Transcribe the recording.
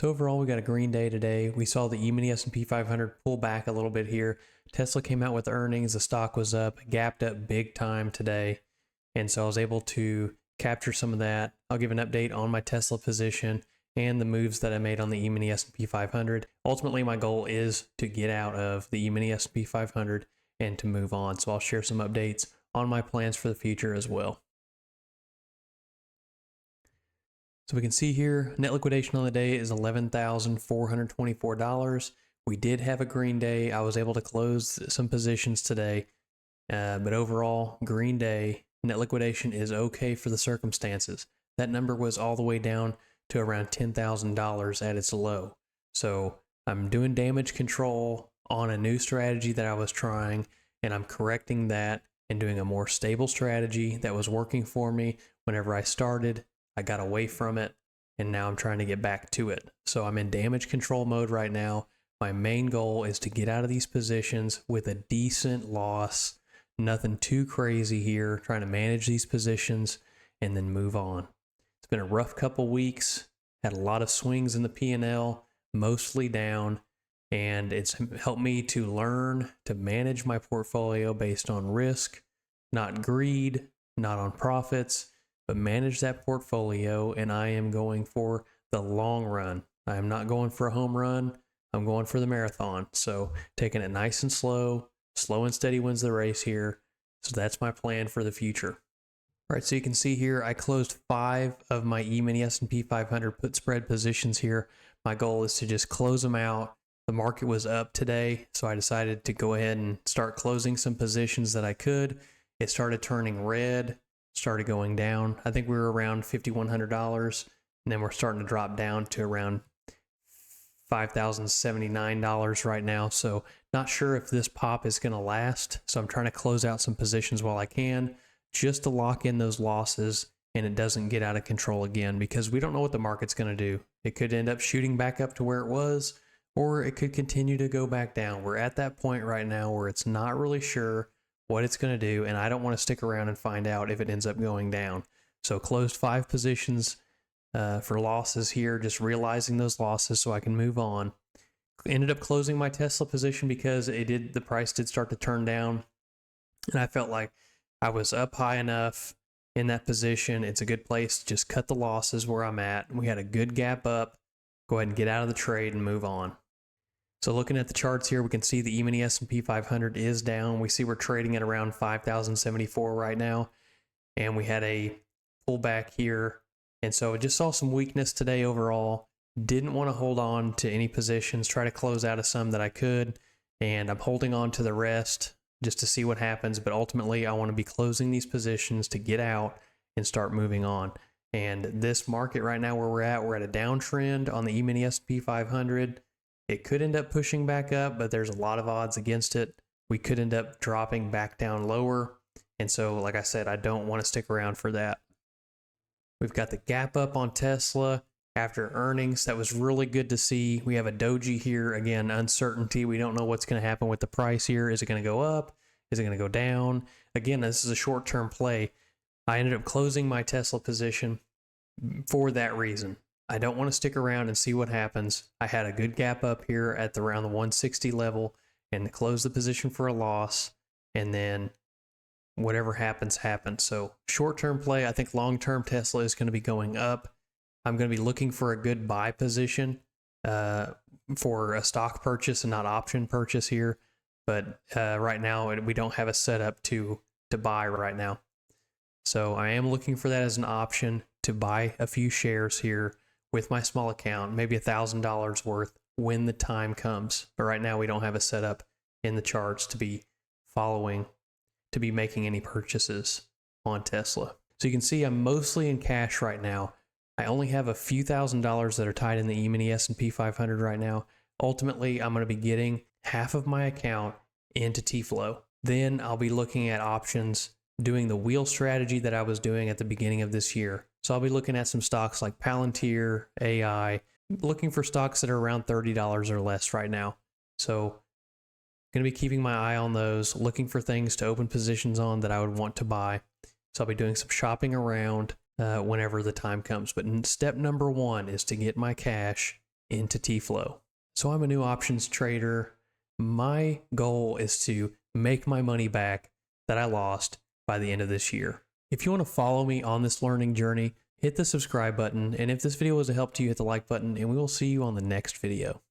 So overall, we got a green day today. We saw the E-mini S&P 500 pull back a little bit here. Tesla came out with earnings. The stock was up, gapped up big time today. And so I was able to capture some of that. I'll give an update on my Tesla position and the moves that I made on the E-mini S&P 500. Ultimately, my goal is to get out of the E-mini S&P 500 and to move on. So I'll share some updates on my plans for the future as well. So we can see here, net liquidation on the day is $11,424. We did have a green day. I was able to close some positions today, but overall, green day, net liquidation is okay for the circumstances. That number was all the way down to around $10,000 at its low. So I'm doing damage control on a new strategy that I was trying, and I'm correcting that and doing a more stable strategy that was working for me whenever I started. I got away from it, and now I'm trying to get back to it. So I'm in damage control mode right now. My main goal is to get out of these positions with a decent loss, nothing too crazy here, trying to manage these positions and then move on. It's been a rough couple weeks, had a lot of swings in the P&L, mostly down, and it's helped me to learn to manage my portfolio based on risk, not greed, not on profits, but manage that portfolio, and I am going for the long run. I am not going for a home run. I'm going for the marathon. So taking it nice and slow and steady wins the race here. So that's my plan for the future. All right, so you can see here, I closed 5 of my E-mini S&P 500 put spread positions here. My goal is to just close them out. The market was up today, so I decided to go ahead and start closing some positions that I could. It started turning red, started going down. I think we were around $5,100, and then we're starting to drop down to around $5,079 right now. So not sure if this pop is going to last. So I'm trying to close out some positions while I can, just to lock in those losses and it doesn't get out of control again, because we don't know what the market's going to do. It could end up shooting back up to where it was, or it could continue to go back down. We're at that point right now where it's not really sure what it's going to do, and I don't want to stick around and find out if it ends up going down. So closed 5 positions for losses here, just realizing those losses so I can move on. Ended up closing my Tesla position because the price did start to turn down, and I felt like I was up high enough in that position. It's a good place to just cut the losses where I'm at. We had a good gap up. Go ahead and get out of the trade and move on. So looking at the charts here, we can see the E-mini S&P 500 is down. We see we're trading at around 5,074 right now, and we had a pullback here. And so I just saw some weakness today overall. Didn't want to hold on to any positions, try to close out of some that I could, and I'm holding on to the rest just to see what happens. But ultimately, I want to be closing these positions to get out and start moving on. And this market right now where we're at a downtrend on the E-mini S&P 500. It could end up pushing back up, but there's a lot of odds against it. We could end up dropping back down lower. And so, like I said, I don't want to stick around for that. We've got the gap up on Tesla after earnings. That was really good to see. We have a doji here. Again, uncertainty. We don't know what's going to happen with the price here. Is it going to go up? Is it going to go down? Again, this is a short-term play. I ended up closing my Tesla position for that reason. I don't want to stick around and see what happens. I had a good gap up here at around the 160 level and close the position for a loss, and then whatever happens, happens. So short-term play, I think long-term Tesla is going to be going up. I'm going to be looking for a good buy position for a stock purchase and not option purchase here. But right now, we don't have a setup to buy right now. So I am looking for that as an option to buy a few shares here with my small account, maybe $1,000 worth when the time comes. But right now we don't have a setup in the charts to be making any purchases on Tesla. So you can see I'm mostly in cash right now. I only have a few $1,000s that are tied in the E-mini S&P 500 right now. Ultimately, I'm going to be getting half of my account into T-Flow. Then I'll be looking at options, doing the wheel strategy that I was doing at the beginning of this year. So I'll be looking at some stocks like Palantir, AI, looking for stocks that are around $30 or less right now. So going to be keeping my eye on those, looking for things to open positions on that I would want to buy. So I'll be doing some shopping around whenever the time comes. But step number 1 is to get my cash into T-Flow. So I'm a new options trader. My goal is to make my money back that I lost by the end of this year. If you want to follow me on this learning journey, hit the subscribe button. And if this video was a help to you, hit the like button, and we will see you on the next video.